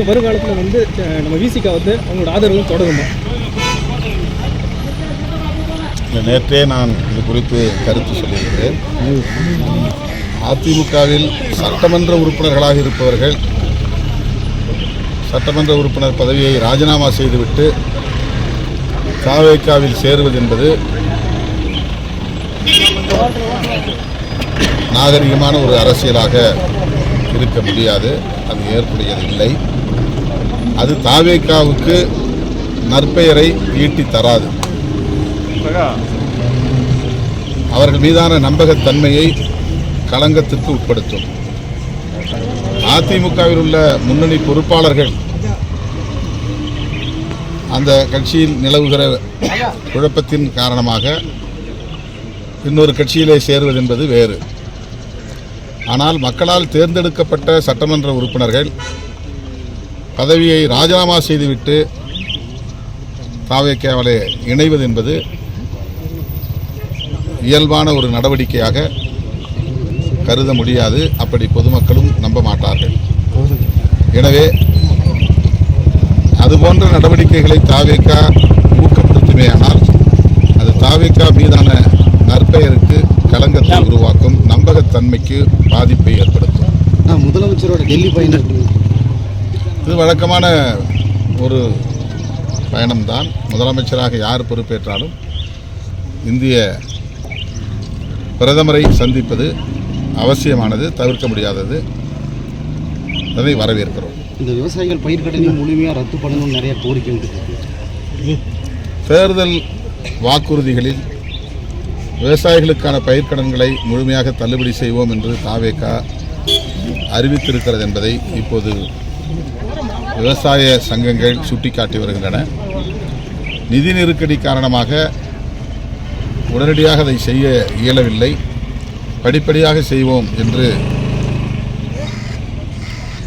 வருங்காலத்தில் வந்து நம்ம விசிகா வந்து அவங்களோட ஆதரவு தொடருமா? நேற்றே நான் இது குறித்து கருத்து சொல்லியிருக்கிறேன். அதிமுகவில் சட்டமன்ற உறுப்பினர்களாக இருப்பவர்கள் சட்டமன்ற உறுப்பினர் பதவியை ராஜினாமா செய்துவிட்டு தவேகாவில் சேருவது என்பது நாகரிகமான ஒரு அரசியலாக இருக்க முடியாது. அது ஏற்புடையது இல்லை. அது தவேகாவுக்கு நற்பெயரை ஈட்டி தராது. அவர்கள் மீதான நம்பகத்தன்மையை களங்கத்திற்கு உட்படுத்தும். அதிமுகவில் உள்ள முன்னணி பொறுப்பாளர்கள் அந்த கட்சியில் நிலவுகிற குழப்பத்தின் காரணமாக இன்னொரு கட்சியிலே சேருவது என்பது வேறு. ஆனால் மக்களால் தேர்ந்தெடுக்கப்பட்ட சட்டமன்ற உறுப்பினர்கள் பதவியை ராஜினாமா செய்துவிட்டு தவேகாவிலே இணைவது என்பது இயல்பான ஒரு நடவடிக்கையாக கருத முடியாது. அப்படி பொதுமக்களும் நம்ப மாட்டார்கள். எனவே அதுபோன்ற நடவடிக்கைகளை தவேகா ஊக்கப்படுத்துமேயானால் அது தவேகா மீதான நற்பெயருக்கு களங்கத்தை உருவாக்கும், நம்பகத்தன்மைக்கு பாதிப்பை ஏற்படுத்தும். முதலமைச்சரோட டெல்லி பயணம் இது வழக்கமான ஒரு பயணம்தான். முதலமைச்சராக யார் பொறுப்பேற்றாலும் இந்திய பிரதமரை சந்திப்பது அவசியமானது, தவிர்க்க முடியாதது. அதை வரவேற்கிறோம். இந்த விவசாயிகள் பயிர்க்கடனை முழுமையாக ரத்து பண்ணணும்னு நிறைய கோரிக்கை இருக்கு. தேர்தல் வாக்குறுதிகளில் விவசாயிகளுக்கான பயிர்க்கடன்களை முழுமையாக தள்ளுபடி செய்வோம் என்று தவேகா அறிவித்திருக்கிறது என்பதை இப்போது விவசாய சங்கங்கள் சுட்டிக்காட்டி வருகின்றன. நிதி நெருக்கடி காரணமாக உடனடியாக அதை செய்ய இயலவில்லை. படிப்படியாக செய்வோம் என்று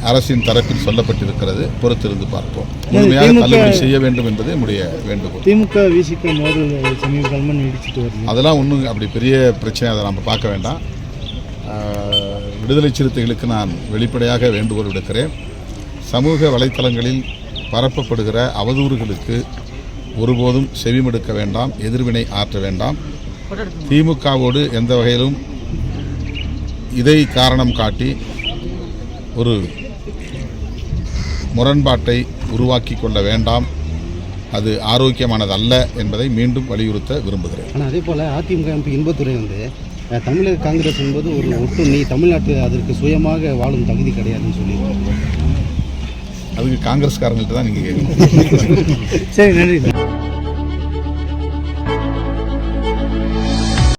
அரசின் தரப்பில் சொல்லப்பட்டிருக்கிறது. பொறுத்திருந்து பார்ப்போம். முழுமையாக தள்ளுபடி செய்ய வேண்டும் என்பது நம்முடைய வேண்டுகோள். திமுக விசிக மோதல் சமீபகாலமாக நீடிச்சிட்டு வருது. அதெல்லாம் ஒன்றும் அப்படி பெரிய பிரச்சனை, அதை நம்ம பார்க்க வேண்டாம். விடுதலை சிறுத்தைகளுக்கு நான் வெளிப்படையாக வேண்டுகோள் விடுக்கிறேன். சமூக வலைத்தளங்களில் பரப்பப்படுகிற அவதூறுகளுக்கு ஒருபோதும் செவிமடுக்க வேண்டாம், எதிர்வினை ஆற்ற வேண்டாம். திமுகவோடு எந்த வகையிலும் இதை காரணம் காட்டி ஒரு முரண்பாட்டை உருவாக்கி கொள்ள வேண்டாம். அது ஆரோக்கியமானதல்ல என்பதை மீண்டும் வலியுறுத்த விரும்புகிறேன். ஆனால் அதே போல் அதிமுக எம்பி இன்பதுரை வந்து தமிழக காங்கிரஸ் என்பது ஒரு ஒட்டுண்ணி, தமிழ்நாட்டு அதற்கு சுயமாக வாழும் தகுதி கிடையாதுன்னு சொல்லியிருக்காங்க. அதுக்கு காங்கிரஸ்காரங்கள்ட்ட தான் நீங்கள் கேட்கணும். சரி, நன்றி.